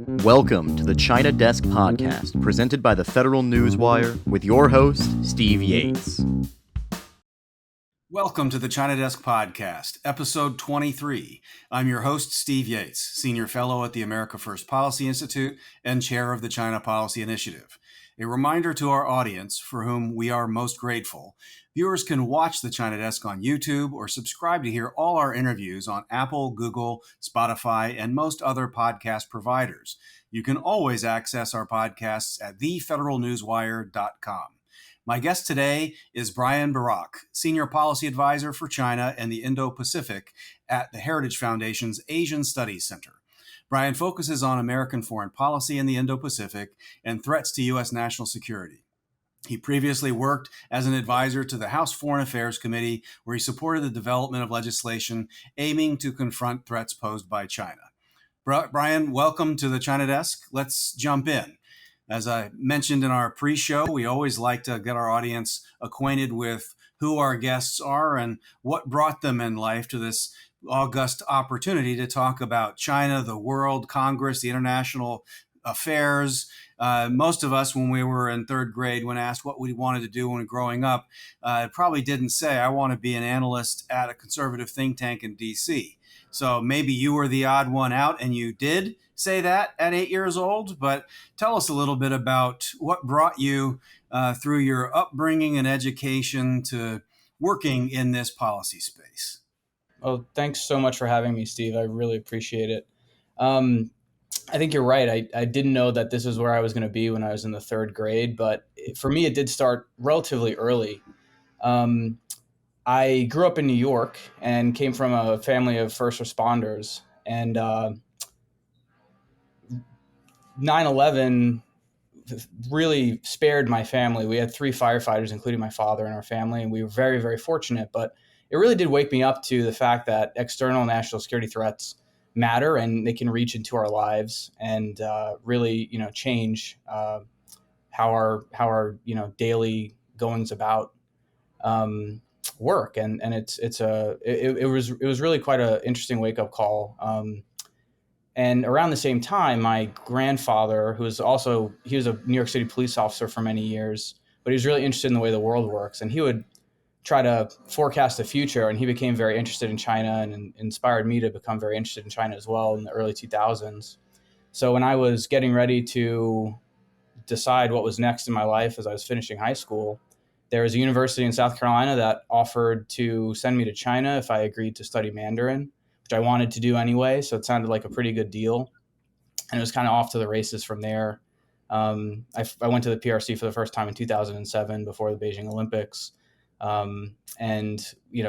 Welcome to the China Desk Podcast, presented by the Federal Newswire, with your host, Steve Yates. Welcome to the China Desk Podcast, episode 23. I'm your host, Steve Yates, Senior Fellow at the America First Policy Institute and Chair of the China Policy Initiative. A reminder to our audience, for whom we are most grateful, viewers can watch the China Desk on YouTube or subscribe to hear all our interviews on Apple, Google, Spotify, and most other podcast providers. You can always access our podcasts at thefederalnewswire.com. My guest today is Bryan Burack, Senior Policy Advisor for China and the Indo-Pacific at the Heritage Foundation's Asian Studies Center. Bryan focuses on American foreign policy in the Indo-Pacific and threats to U.S. national security. He previously worked as an advisor to the House Foreign Affairs Committee, where he supported the development of legislation aiming to confront threats posed by China. Bryan, welcome to the China Desk. Let's jump in. As I mentioned in our pre-show, we always like to get our audience acquainted with who our guests are and what brought them in life to this august opportunity to talk about China, the world, Congress, the international affairs. Most of us, when we were in third grade, when asked what we wanted to do when growing up, probably didn't say, I want to be an analyst at a conservative think tank in D.C. So maybe you were the odd one out and you did say that at 8 years old, but tell us a little bit about what brought you through your upbringing and education to working in this policy space. Oh, thanks so much for having me, Steve. I really appreciate it. I think you're right. I didn't know that this is where I was going to be when I was in the third grade, but for me, it did start relatively early. I grew up in New York and came from a family of first responders, and 9/11 really spared my family. We had 3 firefighters, including my father, in our family, and we were very, very fortunate. But it really did wake me up to the fact that external national security threats matter, and they can reach into our lives and really, change how our daily goings about work. And it was really quite an interesting wake up call. And around the same time, my grandfather, he was a New York City police officer for many years, but he was really interested in the way the world works, and he would try to forecast the future, and he became very interested in China and inspired me to become very interested in China as well in the early 2000s. So when I was getting ready to decide what was next in my life as I was finishing high school, there was a university in South Carolina that offered to send me to China if I agreed to study Mandarin, which I wanted to do anyway, so it sounded like a pretty good deal. And it was kind of off to the races from there. I went to the PRC for the first time in 2007 before the Beijing Olympics. And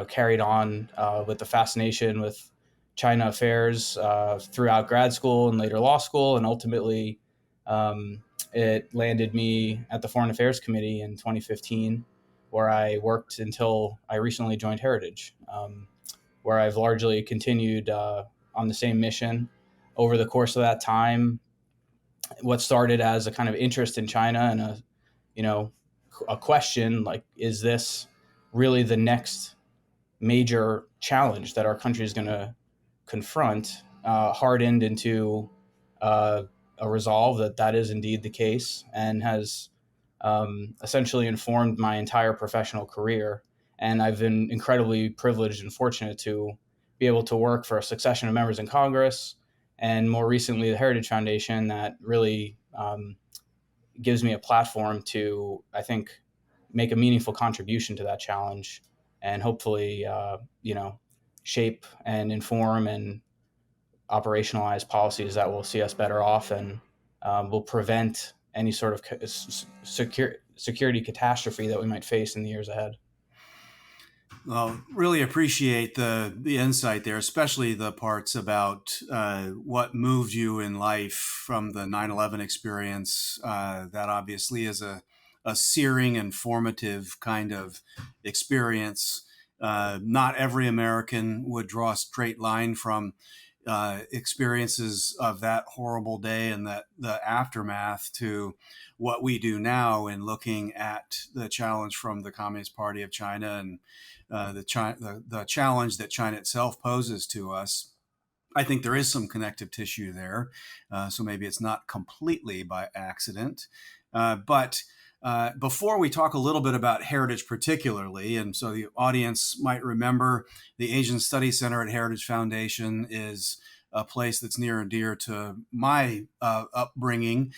carried on with the fascination with China affairs throughout grad school and later law school, and ultimately it landed me at the Foreign Affairs Committee in 2015, where I worked until I recently joined Heritage, where I've largely continued on the same mission over the course of that time. What started as a kind of interest in China and a question like, is this really the next major challenge that our country is going to confront, hardened into a resolve that is indeed the case, and has essentially informed my entire professional career. And I've been incredibly privileged and fortunate to be able to work for a succession of members in Congress, and more recently the Heritage Foundation, that really gives me a platform to, I think, make a meaningful contribution to that challenge, and hopefully, shape and inform and operationalize policies that will see us better off and will prevent any sort of security catastrophe that we might face in the years ahead. Well, really appreciate the insight there, especially the parts about what moved you in life from the 9/11 experience. That obviously is a searing and formative kind of experience. Not every American would draw a straight line from experiences of that horrible day and the aftermath to what we do now in looking at the challenge from the Communist Party of China and the challenge that China itself poses to us. I think there is some connective tissue there. So maybe it's not completely by accident. But before we talk a little bit about heritage particularly, and so the audience might remember the Asian Studies Center at Heritage Foundation is a place that's near and dear to my upbringing,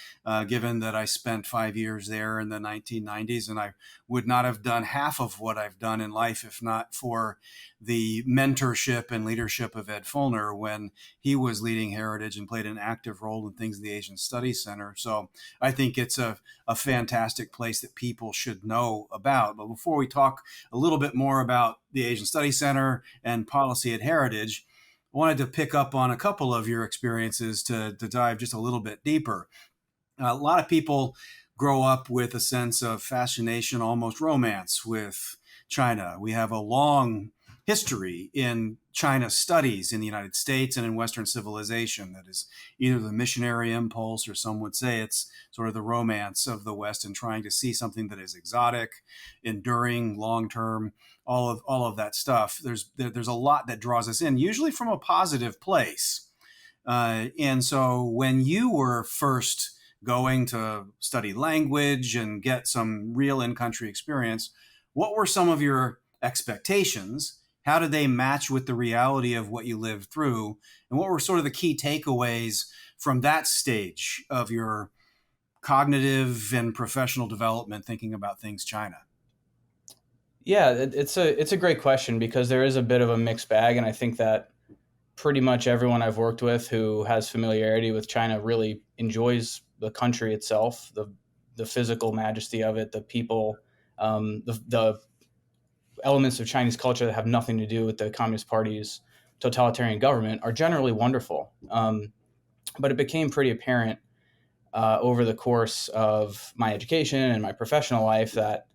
given that I spent 5 years there in the 1990s, and I would not have done half of what I've done in life if not for the mentorship and leadership of Ed Fulner when he was leading Heritage and played an active role in things in the Asian Studies Center. So I think it's a fantastic place that people should know about. But before we talk a little bit more about the Asian Studies Center and policy at Heritage, I wanted to pick up on a couple of your experiences to dive just a little bit deeper. A lot of people grow up with a sense of fascination, almost romance with China. We have a long history in China studies in the United States and in Western civilization that is either the missionary impulse, or some would say it's sort of the romance of the West and trying to see something that is exotic, enduring, long-term, all of that stuff. There's a lot that draws us in, usually from a positive place. And so when you were first going to study language and get some real in-country experience, what were some of your expectations? How did they match with the reality of what you lived through? And what were sort of the key takeaways from that stage of your cognitive and professional development thinking about things China? Yeah, it's a great question because there is a bit of a mixed bag, and I think that pretty much everyone I've worked with who has familiarity with China really enjoys the country itself, the physical majesty of it, the people, the elements of Chinese culture that have nothing to do with the Communist Party's totalitarian government are generally wonderful. But it became pretty apparent over the course of my education and my professional life that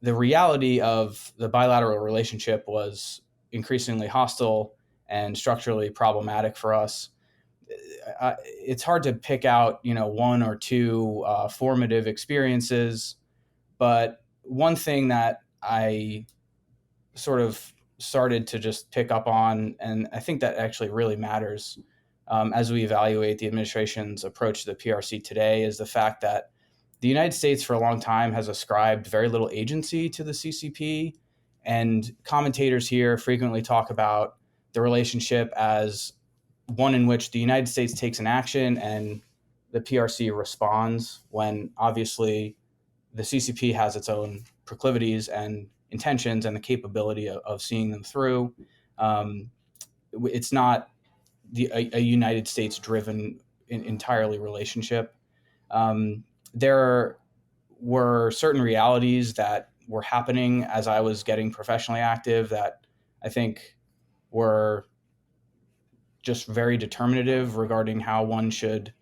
the reality of the bilateral relationship was increasingly hostile and structurally problematic for us. It's hard to pick out, one or two formative experiences, but one thing that I sort of started to just pick up on, and I think that actually really matters as we evaluate the administration's approach to the PRC today, is the fact that the United States for a long time has ascribed very little agency to the CCP, and commentators here frequently talk about the relationship as one in which the United States takes an action and the PRC responds, when obviously the CCP has its own proclivities and intentions and the capability of seeing them through. It's not a United States driven entirely relationship. There were certain realities that were happening as I was getting professionally active that I think were just very determinative regarding how one should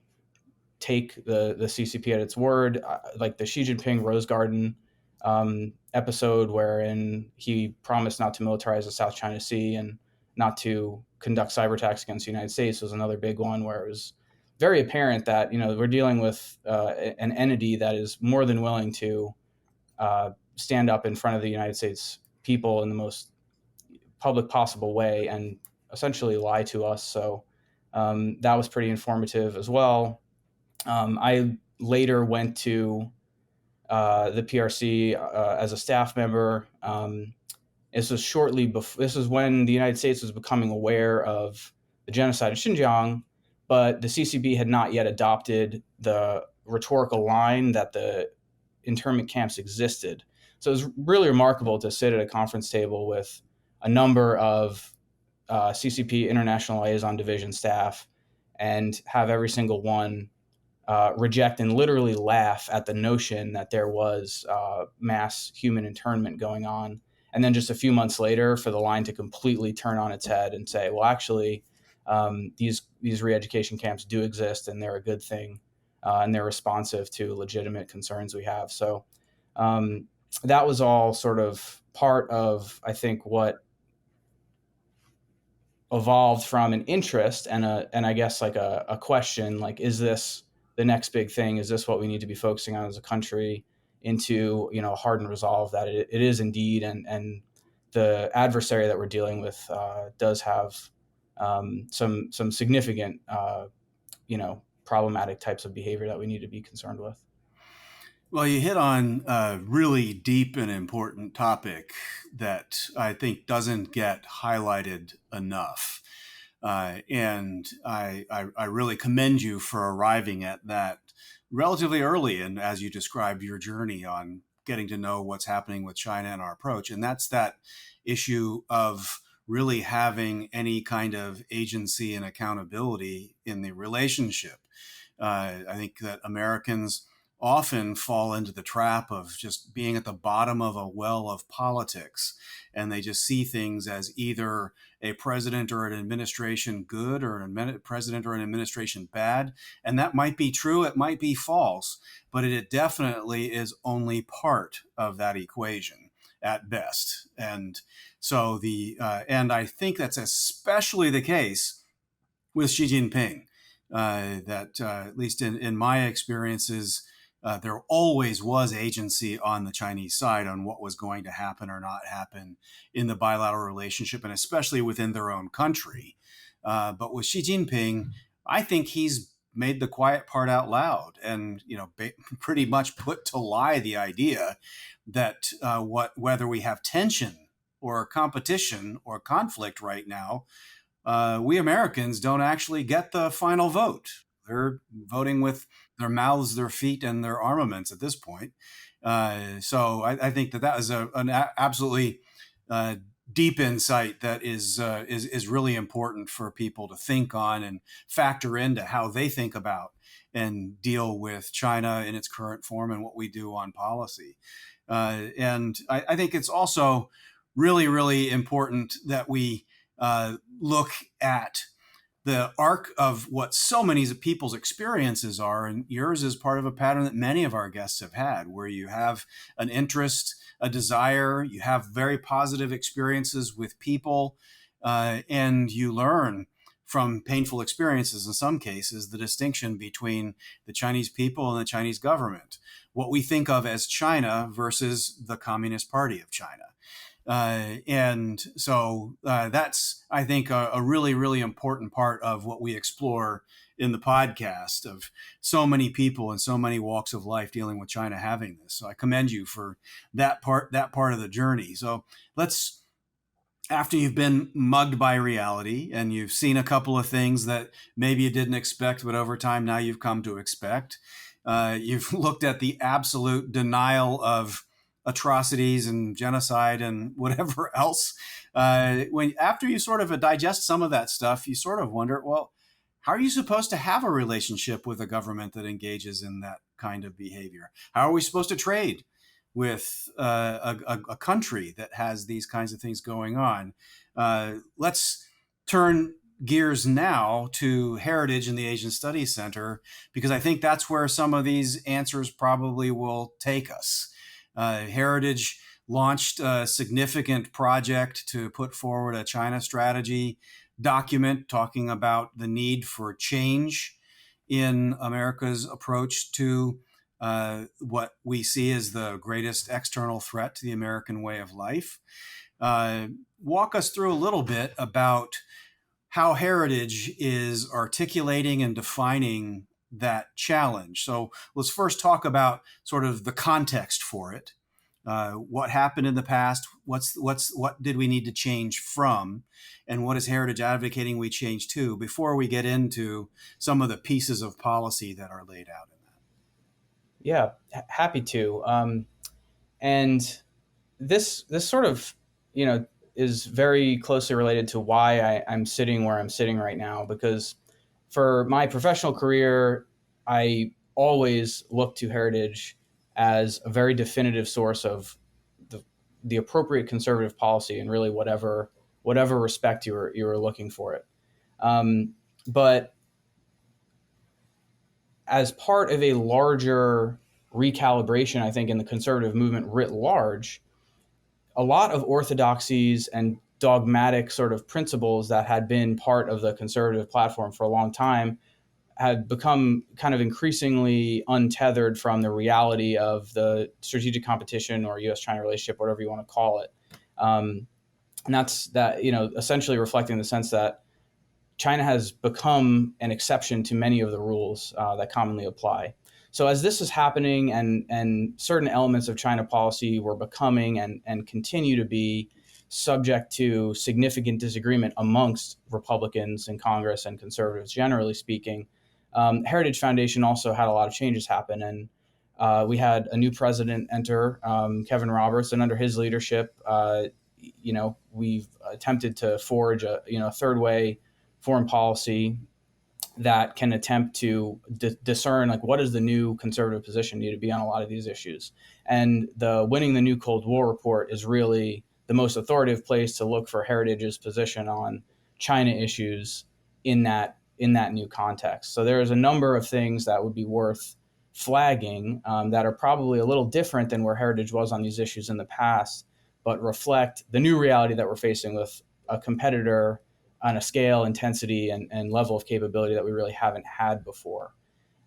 take the CCP at its word, like the Xi Jinping Rose Garden episode, wherein he promised not to militarize the South China Sea and not to conduct cyber attacks against the United States, was another big one where it was very apparent that we're dealing with an entity that is more than willing to stand up in front of the United States people in the most public possible way and essentially lie to us. So that was pretty informative as well. I later went to the PRC as a staff member. This was shortly before. This was when the United States was becoming aware of the genocide in Xinjiang, but the CCP had not yet adopted the rhetorical line that the internment camps existed. So it was really remarkable to sit at a conference table with a number of CCP International Liaison Division staff and have every single one reject and literally laugh at the notion that there was mass human internment going on. And then just a few months later, for the line to completely turn on its head and say, well, actually, these re-education camps do exist and they're a good thing, and they're responsive to legitimate concerns we have. So that was all sort of part of, I think, what evolved from an interest and I guess like a question, like, is this the next big thing? Is this what we need to be focusing on as a country? Into a hardened resolve that it is indeed, and the adversary that we're dealing with does have some significant, problematic types of behavior that we need to be concerned with. Well, you hit on a really deep and important topic that I think doesn't get highlighted enough. And I really commend you for arriving at that relatively early. And as you described your journey on getting to know what's happening with China and our approach, and that's that issue of really having any kind of agency and accountability in the relationship. I think that Americans often fall into the trap of just being at the bottom of a well of politics, and they just see things as either a president or an administration good or a president or an administration bad. And that might be true, it might be false, but it definitely is only part of that equation at best. And so and I think that's especially the case with Xi Jinping, that at least in my experiences, there always was agency on the Chinese side on what was going to happen or not happen in the bilateral relationship, and especially within their own country. But with Xi Jinping, I think he's made the quiet part out loud, and pretty much put to lie the idea that whether we have tension or competition or conflict right now, we Americans don't actually get the final vote. They're voting with their mouths, their feet, and their armaments at this point. So I think that is an absolutely deep insight that is really important for people to think on and factor into how they think about and deal with China in its current form and what we do on policy. And I think it's also really, really important that we look at the arc of what so many people's experiences are. And yours is part of a pattern that many of our guests have had, where you have an interest, a desire, you have very positive experiences with people, and you learn from painful experiences, in some cases, the distinction between the Chinese people and the Chinese government, what we think of as China versus the Communist Party of China. And so that's, I think, a really, really important part of what we explore in the podcast, of so many people in so many walks of life dealing with China having this. So I commend you for that part of the journey. So let's, after you've been mugged by reality and you've seen a couple of things that maybe you didn't expect, but over time now you've come to expect, you've looked at the absolute denial of atrocities and genocide and whatever else. After you sort of digest some of that stuff, you sort of wonder, well, how are you supposed to have a relationship with a government that engages in that kind of behavior? How are we supposed to trade with a country that has these kinds of things going on? Let's turn gears now to Heritage and the Asian Studies Center, because I think that's where some of these answers probably will take us. Heritage launched a significant project to put forward a China strategy document talking about the need for change in America's approach to what we see as the greatest external threat to the American way of life. Walk us through a little bit about how Heritage is articulating and defining that challenge. So let's first talk about sort of the context for it. What happened in the past? What did we need to change from? And what is Heritage advocating we change to, before we get into some of the pieces of policy that are laid out in that? Yeah, happy to. And this sort of, is very closely related to why I'm sitting where I'm sitting right now, because for my professional career, I always look to Heritage as a very definitive source of the appropriate conservative policy, and really whatever respect you were looking for it. But as part of a larger recalibration, I think, in the conservative movement writ large, a lot of orthodoxies and dogmatic sort of principles that had been part of the conservative platform for a long time had become kind of increasingly untethered from the reality of the strategic competition or U.S.-China relationship, whatever you want to call it. And that's that, essentially reflecting the sense that China has become an exception to many of the rules that commonly apply. So as this is happening and certain elements of China policy were becoming and continue to be subject to significant disagreement amongst Republicans in Congress and conservatives, generally speaking, Heritage Foundation also had a lot of changes happen. And we had a new president enter, Kevin Roberts, and under his leadership, we've attempted to forge a third way foreign policy that can attempt to discern like what is the new conservative position need to be on a lot of these issues. And the Winning the New Cold War report is really the most authoritative place to look for Heritage's position on China issues in that new context. So there's a number of things that would be worth flagging that are probably a little different than where Heritage was on these issues in the past, but reflect the new reality that we're facing with a competitor on a scale, intensity, and level of capability that we really haven't had before.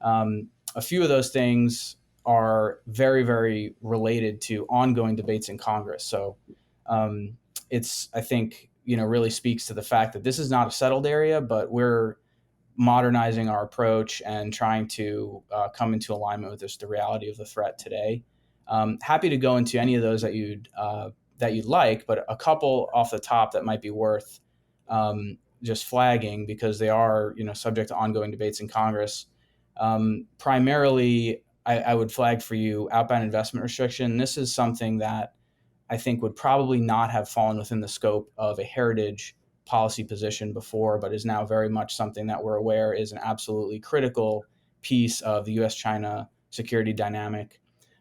A few of those things are very, very related to ongoing debates in Congress. So it's, I think, really speaks to the fact that this is not a settled area, but we're modernizing our approach and trying to come into alignment with the reality of the threat today. Happy to go into any of those that you'd like, but a couple off the top that might be worth just flagging because they are, subject to ongoing debates in Congress. Primarily, I would flag for you outbound investment restriction. This is something that I think would probably not have fallen within the scope of a Heritage policy position before, but is now very much something that we're aware is an absolutely critical piece of the U.S.-China security dynamic.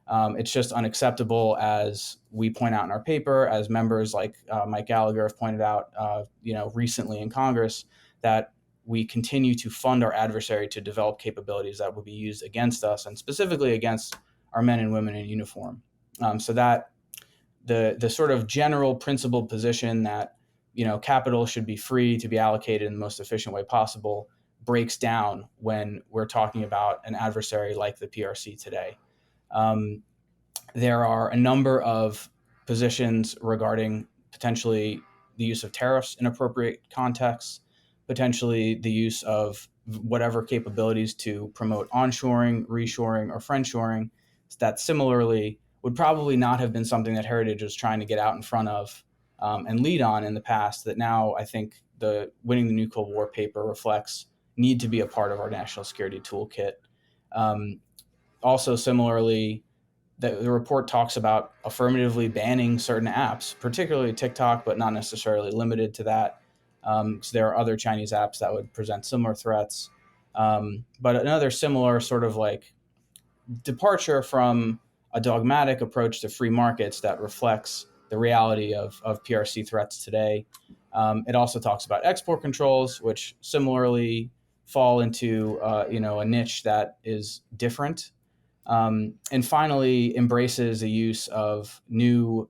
It's just unacceptable, as we point out in our paper, as members like Mike Gallagher have pointed out, recently in Congress, that we continue to fund our adversary to develop capabilities that will be used against us, and specifically against our men and women in uniform. So that the sort of general principled position that capital should be free to be allocated in the most efficient way possible breaks down when we're talking about an adversary like the PRC today. There are a number of positions regarding potentially the use of tariffs in appropriate contexts, potentially the use of whatever capabilities to promote onshoring, reshoring, or friendshoring that similarly would probably not have been something that Heritage was trying to get out in front of and lead on in the past, that now I think the Winning the New Cold War paper reflects need to be a part of our national security toolkit. Also, similarly, the report talks about affirmatively banning certain apps, particularly TikTok, but not necessarily limited to that. So there are other Chinese apps that would present similar threats. But another similar sort of like departure from a dogmatic approach to free markets that reflects the reality of PRC threats today. It also talks about export controls, which similarly fall into a niche that is different. And finally, embraces the use of new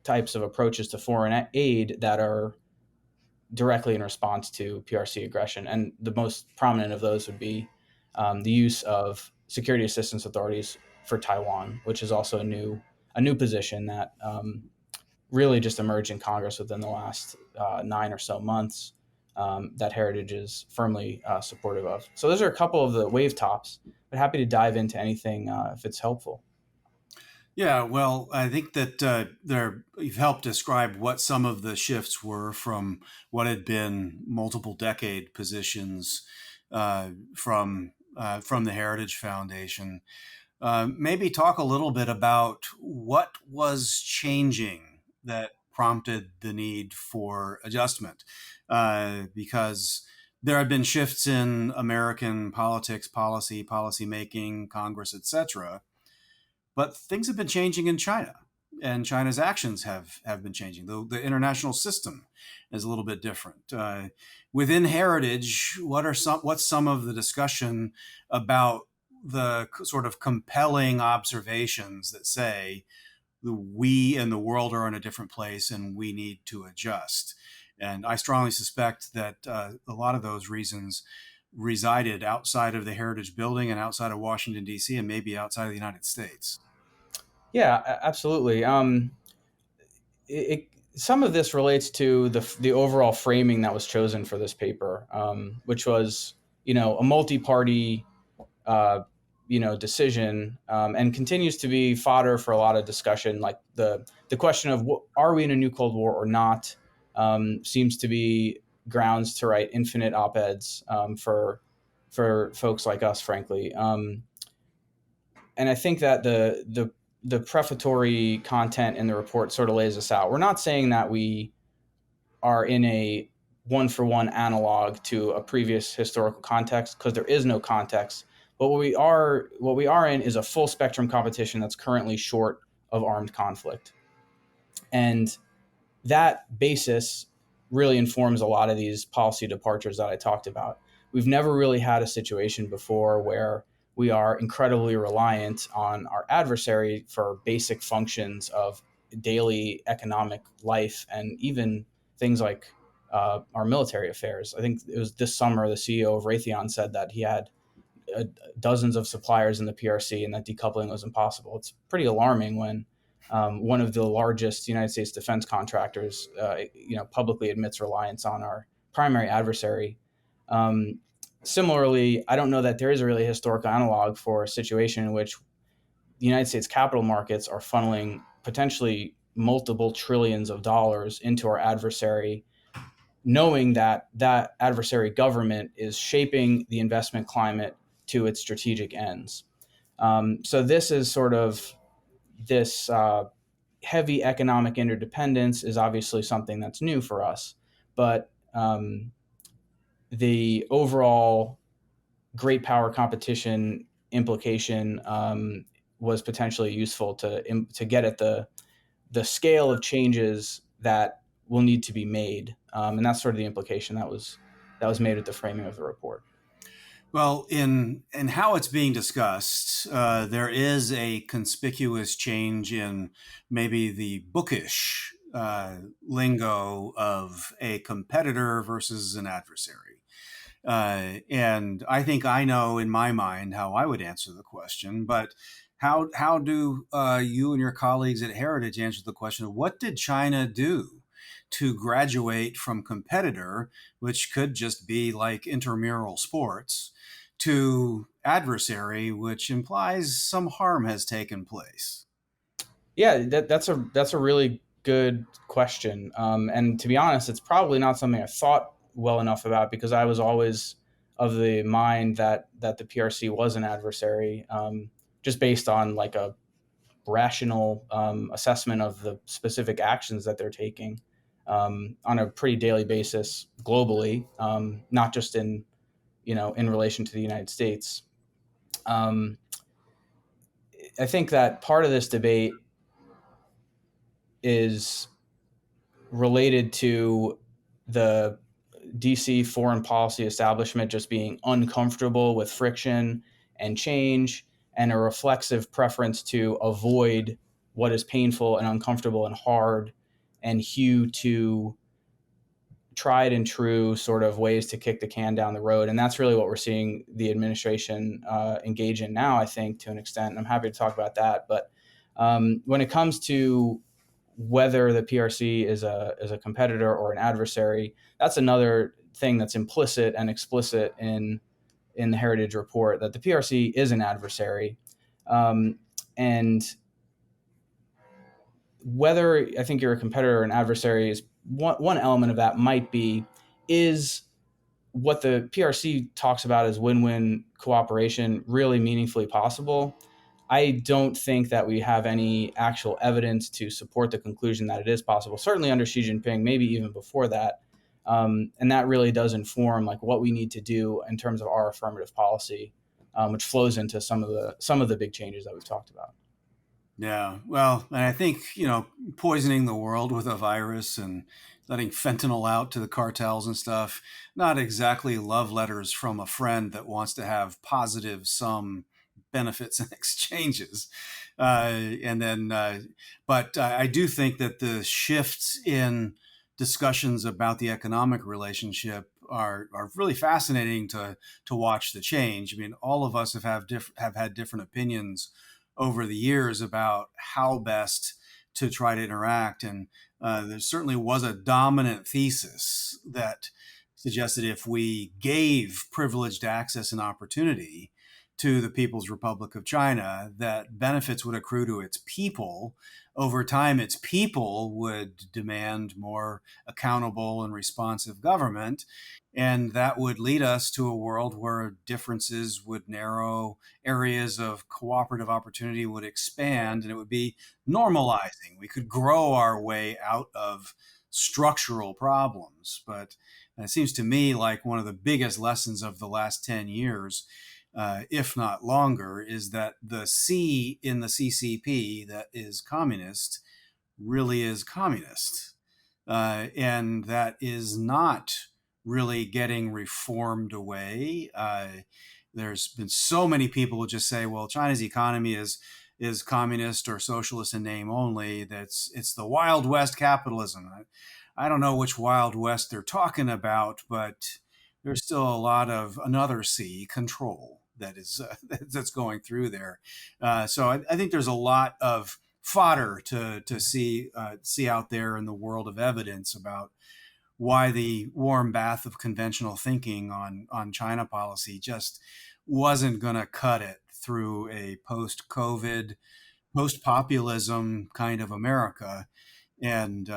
types of approaches to foreign aid that are directly in response to PRC aggression. And the most prominent of those would be the use of security assistance authorities for Taiwan, which is also a new position that really just emerged in Congress within the last 9 or so months that Heritage is firmly supportive of. So those are a couple of the wave tops, but happy to dive into anything if it's helpful. Yeah, well, I think that you've helped describe what some of the shifts were from what had been multiple decade positions from the Heritage Foundation. Maybe talk a little bit about what was changing that prompted the need for adjustment, because there had been shifts in American politics, policy making, Congress, etc. But things have been changing in China, and China's actions have been changing. The international system is a little bit different. Within Heritage, what's some of the discussion about the sort of compelling observations that say we and the world are in a different place and we need to adjust? And I strongly suspect that a lot of those reasons resided outside of the Heritage Building and outside of Washington, D.C., and maybe outside of the United States. Yeah, absolutely. some of this relates to the overall framing that was chosen for this paper, which was, a multi-party, decision, and continues to be fodder for a lot of discussion. Like the question of are we in a new Cold War or not, seems to be grounds to write infinite op-eds for folks like us, frankly. And I think that the prefatory content in the report sort of lays this out. We're not saying that we are in a one-for-one analog to a previous historical context, because there is no context. But what we are in is a full spectrum competition that's currently short of armed conflict. And that basis really informs a lot of these policy departures that I talked about. We've never really had a situation before where we are incredibly reliant on our adversary for basic functions of daily economic life and even things like our military affairs. I think it was this summer the CEO of Raytheon said that he had dozens of suppliers in the PRC and that decoupling was impossible. It's pretty alarming when one of the largest United States defense contractors, publicly admits reliance on our primary adversary. Similarly, I don't know that there is a really historical analog for a situation in which the United States capital markets are funneling potentially multiple trillions of dollars into our adversary, knowing that that adversary government is shaping the investment climate to its strategic ends. So this is sort of this heavy economic interdependence is obviously something that's new for us, but the overall great power competition implication was potentially useful to get at the scale of changes that will need to be made, and that's sort of the implication that was made with the framing of the report. Well, in how it's being discussed, there is a conspicuous change in maybe the bookish lingo of a competitor versus an adversary. And I think I know in my mind how I would answer the question, but how do you and your colleagues at Heritage answer the question of what did China do to graduate from competitor, which could just be like intramural sports, to adversary, which implies some harm has taken place? Yeah, that's a really good question. And to be honest, it's probably not something I thought well enough about, because I was always of the mind that the PRC was an adversary, just based on like a rational assessment of the specific actions that they're taking on a pretty daily basis globally, not just in relation to the United States. I think that part of this debate is related to the DC foreign policy establishment just being uncomfortable with friction and change, and a reflexive preference to avoid what is painful and uncomfortable and hard, and hew to tried and true sort of ways to kick the can down the road. And that's really what we're seeing the administration engage in now, I think, to an extent. And I'm happy to talk about that. But when it comes to whether the PRC is a competitor or an adversary, that's another thing that's implicit and explicit in the Heritage Report, that the PRC is an adversary. And whether I think you're a competitor or an adversary is one element of that might be, is what the PRC talks about as win-win cooperation really meaningfully possible? I don't think that we have any actual evidence to support the conclusion that it is possible, certainly under Xi Jinping, maybe even before that. And that really does inform like what we need to do in terms of our affirmative policy, which flows into some of the big changes that we've talked about. Yeah, well, and I think, poisoning the world with a virus and letting fentanyl out to the cartels and stuff, not exactly love letters from a friend that wants to have positive sum benefits and exchanges. But I do think that the shifts in discussions about the economic relationship are really fascinating to watch the change. I mean, all of us have had different opinions over the years about how best to try to interact. And there certainly was a dominant thesis that suggested if we gave privileged access and opportunity to the People's Republic of China, that benefits would accrue to its people. Over time, its people would demand more accountable and responsive government. And that would lead us to a world where differences would narrow, areas of cooperative opportunity would expand, and it would be normalizing. We could grow our way out of structural problems. But it seems to me like one of the biggest lessons of the last 10 years, if not longer, is that the C in the CCP that is communist really is communist. And that is not really getting reformed away. There's been so many people who just say, well, China's economy is communist or socialist in name only. It's the Wild West capitalism. I don't know which Wild West they're talking about, but there's still a lot of another C, control, that's going through there. So I think there's a lot of fodder to see out there in the world of evidence about why the warm bath of conventional thinking on China policy just wasn't going to cut it through a post-COVID, post-populism kind of America. And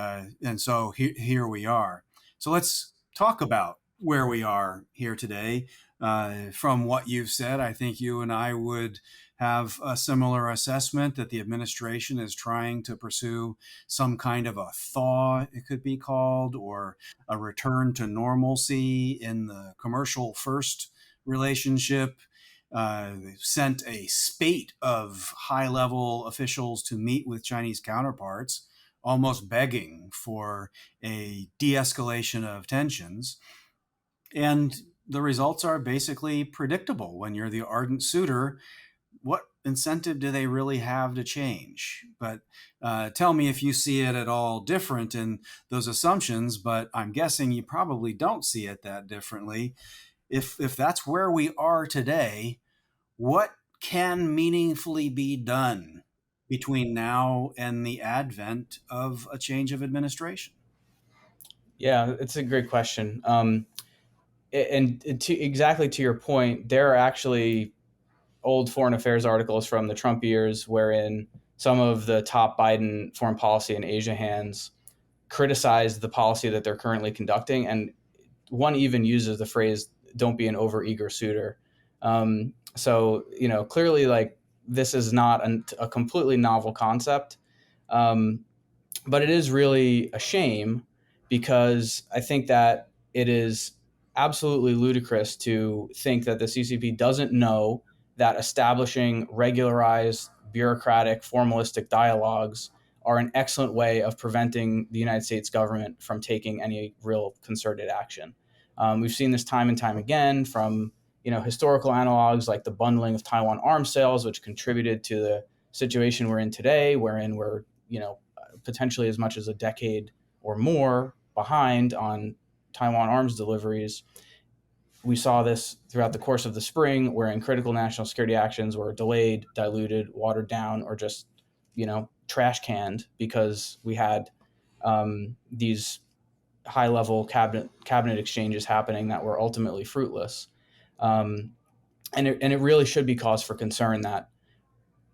so here we are. So let's talk about where we are here today. From what you've said, I think you and I would have a similar assessment that the administration is trying to pursue some kind of a thaw, it could be called, or a return to normalcy in the commercial first relationship. They've sent a spate of high-level officials to meet with Chinese counterparts, almost begging for a de-escalation of tensions. And the results are basically predictable. When you're the ardent suitor, what incentive do they really have to change? But tell me if you see it at all different in those assumptions, but I'm guessing you probably don't see it that differently. If that's where we are today, what can meaningfully be done between now and the advent of a change of administration? Yeah, it's a great question. And exactly to your point, there are actually old foreign affairs articles from the Trump years wherein some of the top Biden foreign policy and Asia hands criticized the policy that they're currently conducting. And one even uses the phrase, don't be an overeager suitor. So, clearly, like, this is not a completely novel concept. But it is really a shame because I think that it is absolutely ludicrous to think that the CCP doesn't know that establishing regularized, bureaucratic, formalistic dialogues are an excellent way of preventing the United States government from taking any real concerted action. We've seen this time and time again from historical analogs like the bundling of Taiwan arms sales, which contributed to the situation we're in today, wherein we're potentially as much as a decade or more behind on Taiwan arms deliveries. We saw this throughout the course of the spring, wherein critical national security actions were delayed, diluted, watered down, or just, trash canned because we had these high-level cabinet exchanges happening that were ultimately fruitless. And it really should be cause for concern that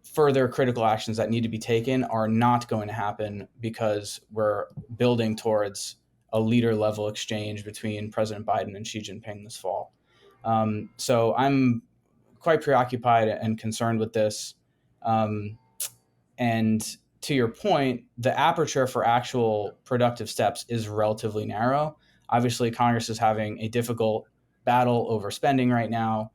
further critical actions that need to be taken are not going to happen because we're building towards a leader-level exchange between President Biden and Xi Jinping this fall. So I'm quite preoccupied and concerned with this. And to your point, the aperture for actual productive steps is relatively narrow. Obviously, Congress is having a difficult battle over spending right now.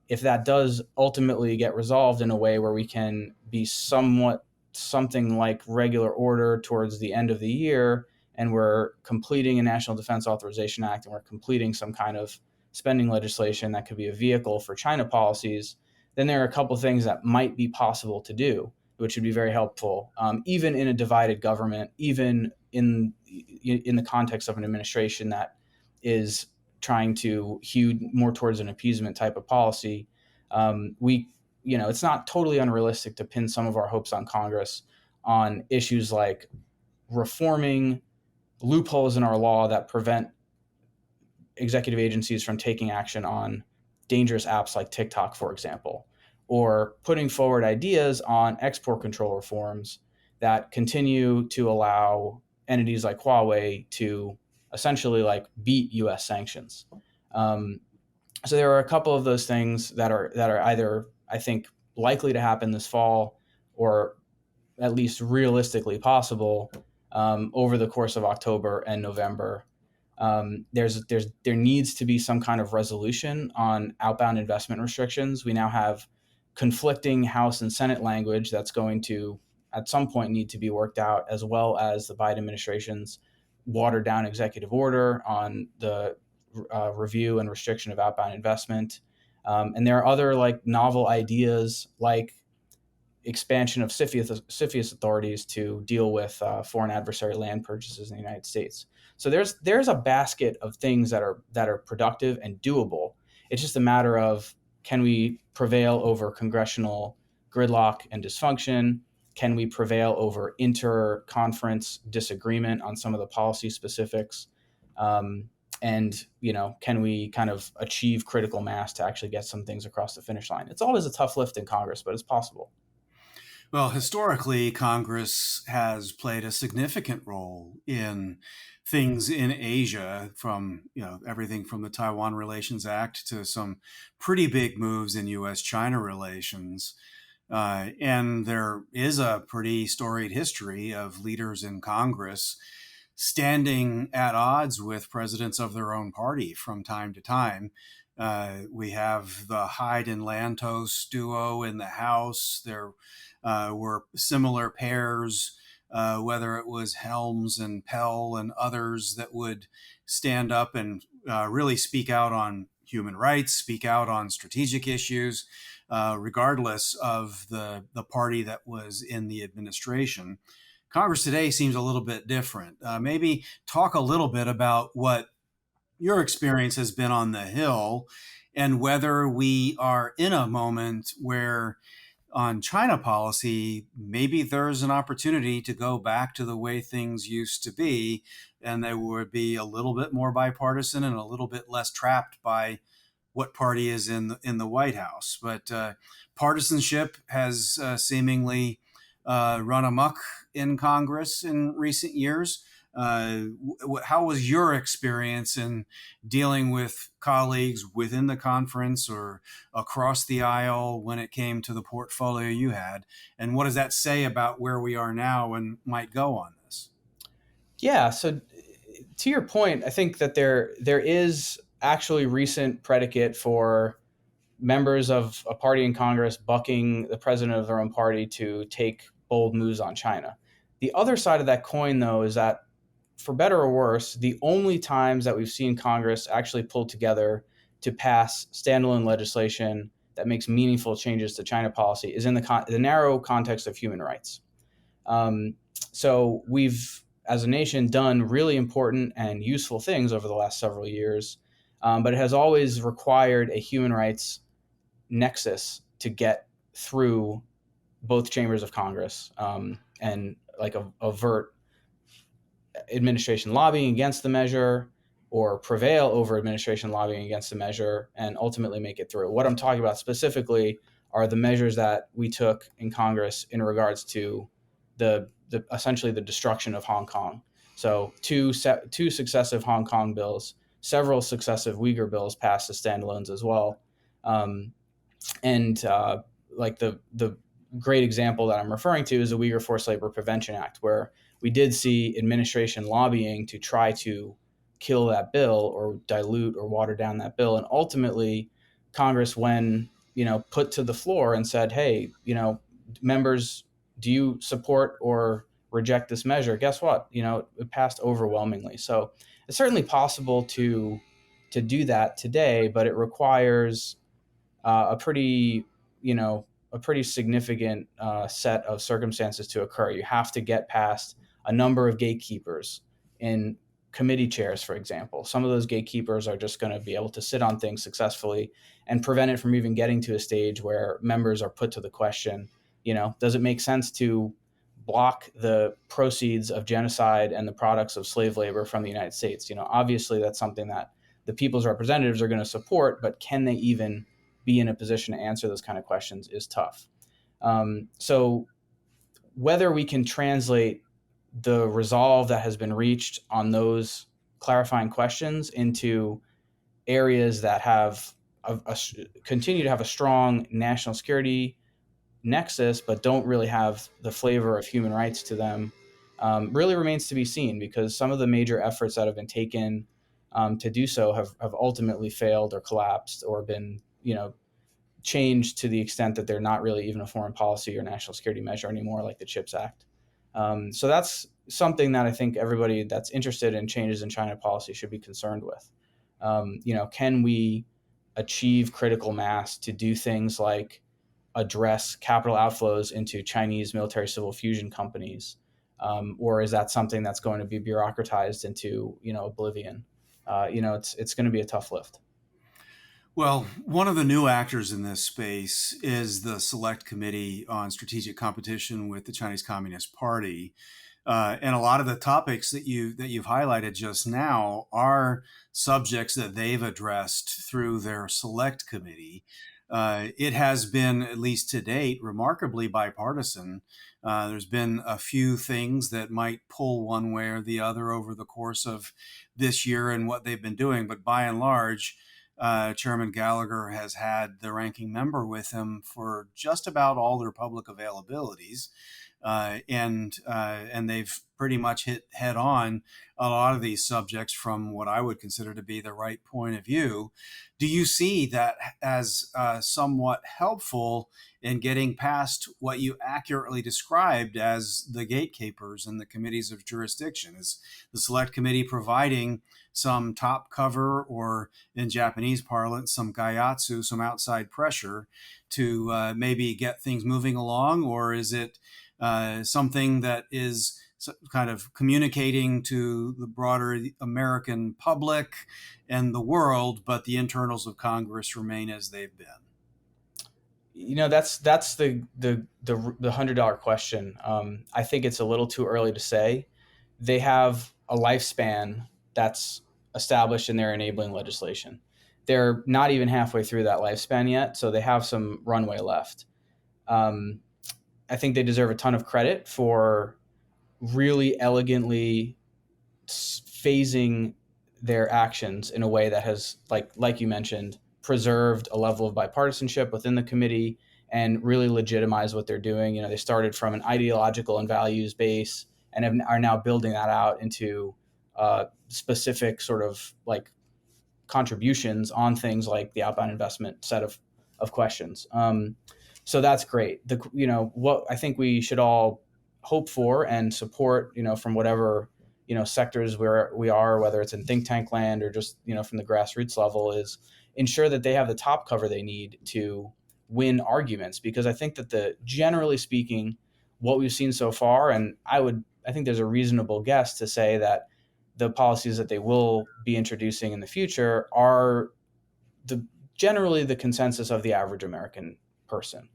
If that does ultimately get resolved in a way where we can be something like regular order towards the end of the year, and we're completing a National Defense Authorization Act, and we're completing some kind of spending legislation that could be a vehicle for China policies, then there are a couple of things that might be possible to do, which would be very helpful, even in a divided government, even in the context of an administration that is trying to hew more towards an appeasement type of policy. It's not totally unrealistic to pin some of our hopes on Congress on issues like reforming loopholes in our law that prevent executive agencies from taking action on dangerous apps like TikTok, for example, or putting forward ideas on export control reforms that continue to allow entities like Huawei to essentially like beat U.S. sanctions. So there are a couple of those things that are either, I think, likely to happen this fall, or at least realistically possible over the course of October and November. There needs to be some kind of resolution on outbound investment restrictions. We now have conflicting House and Senate language that's going to, at some point, need to be worked out, as well as the Biden administration's watered down executive order on the review and restriction of outbound investment. And there are other like novel ideas like expansion of CFIUS authorities to deal with foreign adversary land purchases in the United States. So there's a basket of things that are productive and doable. It's just a matter of, can we prevail over congressional gridlock and dysfunction? Can we prevail over inter-conference disagreement on some of the policy specifics? And, can we kind of achieve critical mass to actually get some things across the finish line? It's always a tough lift in Congress, but it's possible. Well, historically, Congress has played a significant role in things in Asia, from everything from the Taiwan Relations Act to some pretty big moves in U.S.-China relations. And there is a pretty storied history of leaders in Congress standing at odds with presidents of their own party from time to time. We have the Hyde and Lantos duo in the House. There were similar pairs, whether it was Helms and Pell and others, that would stand up and really speak out on human rights, speak out on strategic issues, regardless of the party that was in the administration. Congress today seems a little bit different. Maybe talk a little bit about what your experience has been on the Hill, and whether we are in a moment where on China policy, maybe there's an opportunity to go back to the way things used to be, and they would be a little bit more bipartisan and a little bit less trapped by what party is in the White House. But partisanship has seemingly run amok in Congress in recent years. How was your experience in dealing with colleagues within the conference or across the aisle when it came to the portfolio you had? And what does that say about where we are now and might go on this? Yeah, so to your point, I think that there is actually recent predicate for members of a party in Congress bucking the president of their own party to take bold moves on China. The other side of that coin, though, is that, for better or worse, the only times that we've seen Congress actually pull together to pass standalone legislation that makes meaningful changes to China policy is in the narrow context of human rights. So we've, as a nation, done really important and useful things over the last several years, but it has always required a human rights nexus to get through both chambers of Congress and like avert administration lobbying against the measure, or prevail over administration lobbying against the measure, and ultimately make it through. What I'm talking about specifically are the measures that we took in Congress in regards to the essentially the destruction of Hong Kong. So two successive Hong Kong bills, several successive Uyghur bills passed as standalones as well. Like the great example that I'm referring to is the Uyghur Forced Labor Prevention Act, where we did see administration lobbying to try to kill that bill or dilute or water down that bill. And ultimately, Congress, when put to the floor and said, hey, members, do you support or reject this measure? Guess what? It passed overwhelmingly. So it's certainly possible to do that today, but it requires a pretty significant set of circumstances to occur. You have to get past a number of gatekeepers in committee chairs, for example. Some of those gatekeepers are just going to be able to sit on things successfully and prevent it from even getting to a stage where members are put to the question, does it make sense to block the proceeds of genocide and the products of slave labor from the United States. Obviously that's something that the people's representatives are going to support, but can they even be in a position to answer those kind of questions is tough. So whether we can translate the resolve that has been reached on those clarifying questions into areas that have continue to have a strong national security nexus, but don't really have the flavor of human rights to them, really remains to be seen, because some of the major efforts that have been taken to do so have ultimately failed or collapsed or been, changed to the extent that they're not really even a foreign policy or national security measure anymore, like the CHIPS Act. So that's something that I think everybody that's interested in changes in China policy should be concerned with. Can we achieve critical mass to do things like address capital outflows into Chinese military civil fusion companies? Or is that something that's going to be bureaucratized into, oblivion? It's going to be a tough lift. Well, one of the new actors in this space is the Select Committee on Strategic Competition with the Chinese Communist Party. And a lot of the topics that you've highlighted just now are subjects that they've addressed through their Select Committee. It has been, at least to date, remarkably bipartisan. There's been a few things that might pull one way or the other over the course of this year and what they've been doing, but by and large, Chairman Gallagher has had the ranking member with him for just about all their public availabilities. And they've pretty much hit head on a lot of these subjects from what I would consider to be the right point of view. Do you see that as somewhat helpful in getting past what you accurately described as the gatekeepers and the committees of jurisdiction? Is the Select Committee providing some top cover, or in Japanese parlance, some gaiatsu, some outside pressure to maybe get things moving along? Or is it something that is kind of communicating to the broader American public and the world, but the internals of Congress remain as they've been? That's the $100 question. I think it's a little too early to say. They have a lifespan that's established in their enabling legislation. They're not even halfway through that lifespan yet, so they have some runway left. I think they deserve a ton of credit for really elegantly phasing their actions in a way that has, like you mentioned, preserved a level of bipartisanship within the committee and really legitimized what they're doing. They started from an ideological and values base and are now building that out into specific sort of contributions on things like the outbound investment set of questions. So that's great. What I think we should all hope for and support, from whatever, sectors where we are, whether it's in think tank land or just, from the grassroots level, is ensure that they have the top cover they need to win arguments. Because I think that generally speaking, what we've seen so far, and I think there's a reasonable guess to say that the policies that they will be introducing in the future are generally the consensus of the average American person.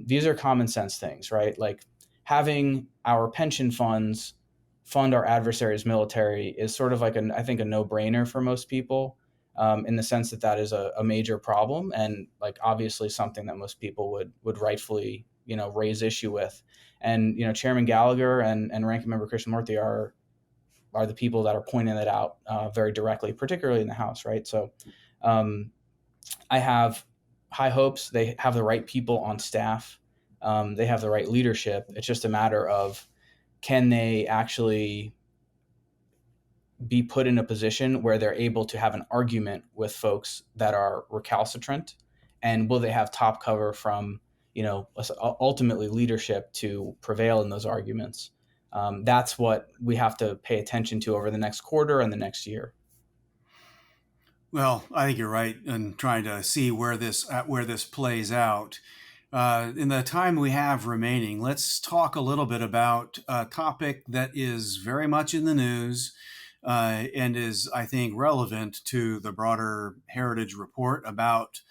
These are common sense things, right? Like having our pension funds fund our adversaries' military is sort of I think a no-brainer for most people, in the sense that is a major problem and obviously something that most people would rightfully raise issue with. And Chairman Gallagher and Ranking Member Krishnamurti are the people that are pointing that out very directly, particularly in the House, right? So I have high hopes. They have the right people on staff. They have the right leadership. It's just a matter of, can they actually be put in a position where they're able to have an argument with folks that are recalcitrant, and will they have top cover from ultimately leadership to prevail in those arguments? That's what we have to pay attention to over the next quarter and the next year. Well, I think you're right in trying to see where this plays out. In the time we have remaining, let's talk a little bit about a topic that is very much in the news and is, I think, relevant to the broader Heritage Report about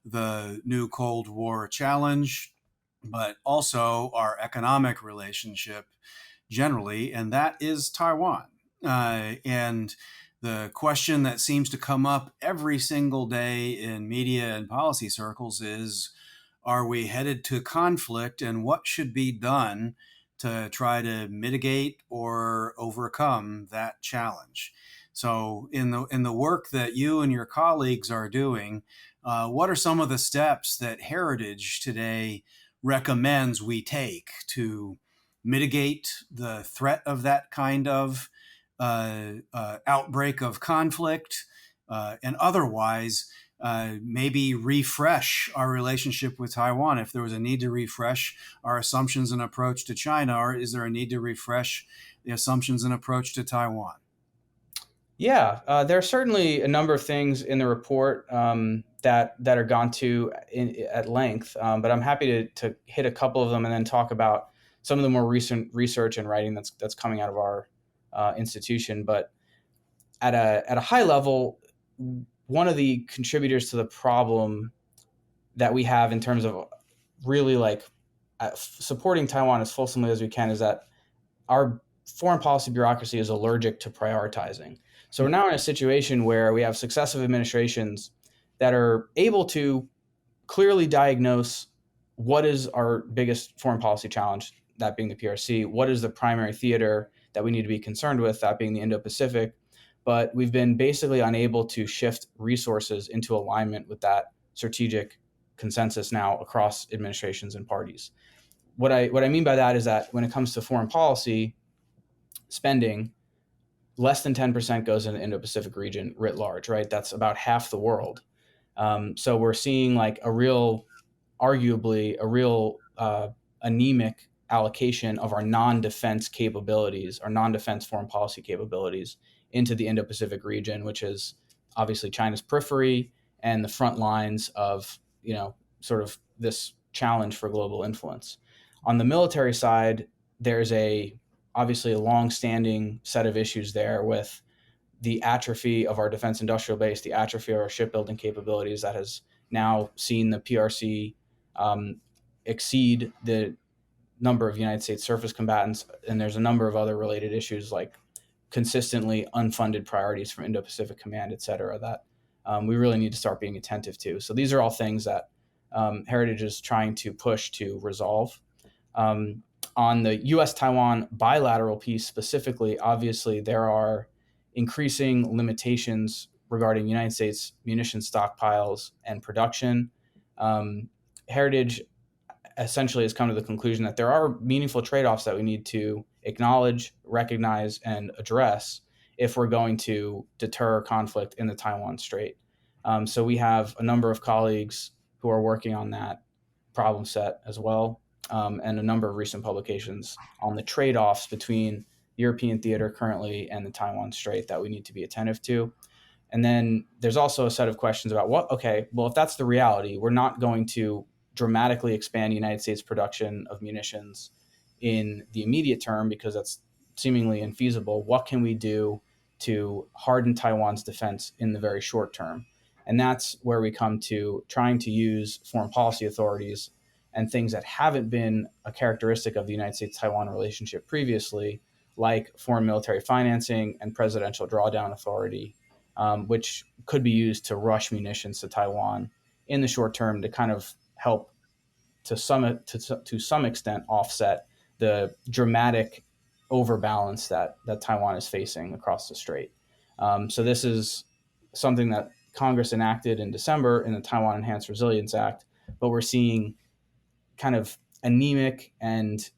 the new Cold War challenge, but also our economic relationship generally, and that is Taiwan. And the question that seems to come up every single day in media and policy circles is, are we headed to conflict, and what should be done to try to mitigate or overcome that challenge? So in the work that you and your colleagues are doing, what are some of the steps that Heritage today recommends we take to mitigate the threat of that kind of outbreak of conflict, and otherwise maybe refresh our relationship with Taiwan? If there was a need to refresh our assumptions and approach to China, or is there a need to refresh the assumptions and approach to Taiwan? Yeah, there are certainly a number of things in the report that are gone to at length, but I'm happy to hit a couple of them and then talk about some of the more recent research and writing that's coming out of our institution. But at a high level, one of the contributors to the problem that we have in terms of really supporting Taiwan as fulsomely as we can is that our foreign policy bureaucracy is allergic to prioritizing. So we're now in a situation where we have successive administrations that are able to clearly diagnose what is our biggest foreign policy challenge, that being the PRC, what is the primary theater that we need to be concerned with, that being the Indo-Pacific. But we've been basically unable to shift resources into alignment with that strategic consensus now across administrations and parties. What I mean by that is that when it comes to foreign policy spending, less than 10% goes in the Indo-Pacific region writ large, right? That's about half the world. So we're seeing arguably a real anemic allocation of our non-defense capabilities, our non-defense foreign policy capabilities into the Indo-Pacific region, which is obviously China's periphery and the front lines of, sort of this challenge for global influence. On the military side, there's obviously a long-standing set of issues there with the atrophy of our defense industrial base, the atrophy of our shipbuilding capabilities that has now seen the PRC exceed the number of United States surface combatants. And there's a number of other related issues like consistently unfunded priorities from Indo-Pacific Command, et cetera, that we really need to start being attentive to. So these are all things that Heritage is trying to push to resolve. On the U.S.-Taiwan bilateral piece specifically, obviously there are increasing limitations regarding United States munition stockpiles and production. Heritage essentially has come to the conclusion that there are meaningful trade-offs that we need to acknowledge, recognize, and address if we're going to deter conflict in the Taiwan Strait. So we have a number of colleagues who are working on that problem set as well, and a number of recent publications on the trade-offs between European theater currently and the Taiwan Strait that we need to be attentive to. And then there's also a set of questions about if that's the reality, we're not going to dramatically expand United States production of munitions in the immediate term because that's seemingly infeasible. What can we do to harden Taiwan's defense in the very short term? And that's where we come to trying to use foreign policy authorities and things that haven't been a characteristic of the United States-Taiwan relationship previously, like foreign military financing and presidential drawdown authority, which could be used to rush munitions to Taiwan in the short term to kind of help to some extent offset the dramatic overbalance that Taiwan is facing across the strait. So this is something that Congress enacted in December in the Taiwan Enhanced Resilience Act, but we're seeing kind of anemic and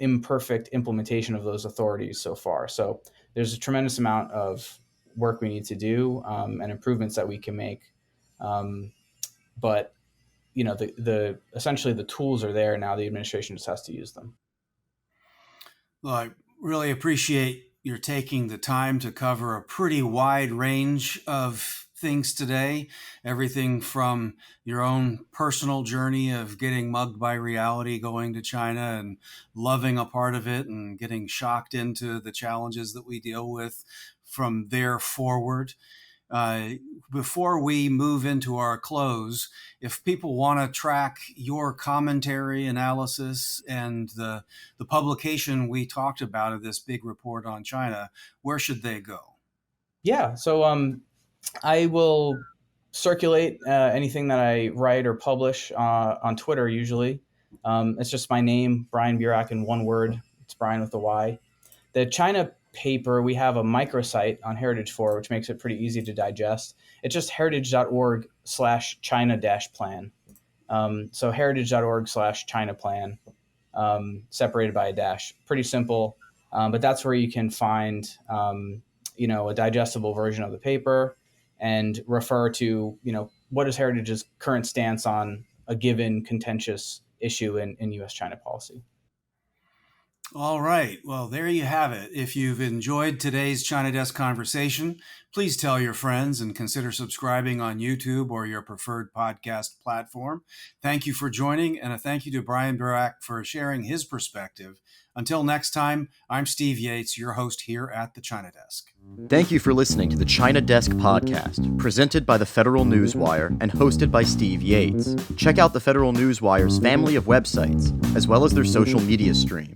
imperfect implementation of those authorities so far. So there's a tremendous amount of work we need to do and improvements that we can make. But the essentially the tools are there now. The administration just has to use them. Well, I really appreciate your taking the time to cover a pretty wide range of things today. Everything from your own personal journey of getting mugged by reality, going to China and loving a part of it and getting shocked into the challenges that we deal with from there forward. Before we move into our close, if people want to track your commentary, analysis, and the publication we talked about of this big report on China, where should they go? Yeah, so I will circulate anything that I write or publish on Twitter usually. It's just my name, Bryan Burack, in one word. It's Bryan with a Y. The China paper, we have a microsite on Heritage for, which makes it pretty easy to digest. It's just heritage.org/China-plan. So heritage.org/China-plan, separated by a dash. Pretty simple, but that's where you can find a digestible version of the paper and refer to, what is Heritage's current stance on a given contentious issue in U.S.-China policy. All right. Well, there you have it. If you've enjoyed today's China Desk conversation, please tell your friends and consider subscribing on YouTube or your preferred podcast platform. Thank you for joining, and a thank you to Bryan Burack for sharing his perspective. Until next time, I'm Steve Yates, your host here at the China Desk. Thank you for listening to the China Desk podcast, presented by the Federal Newswire and hosted by Steve Yates. Check out the Federal Newswire's family of websites, as well as their social media stream.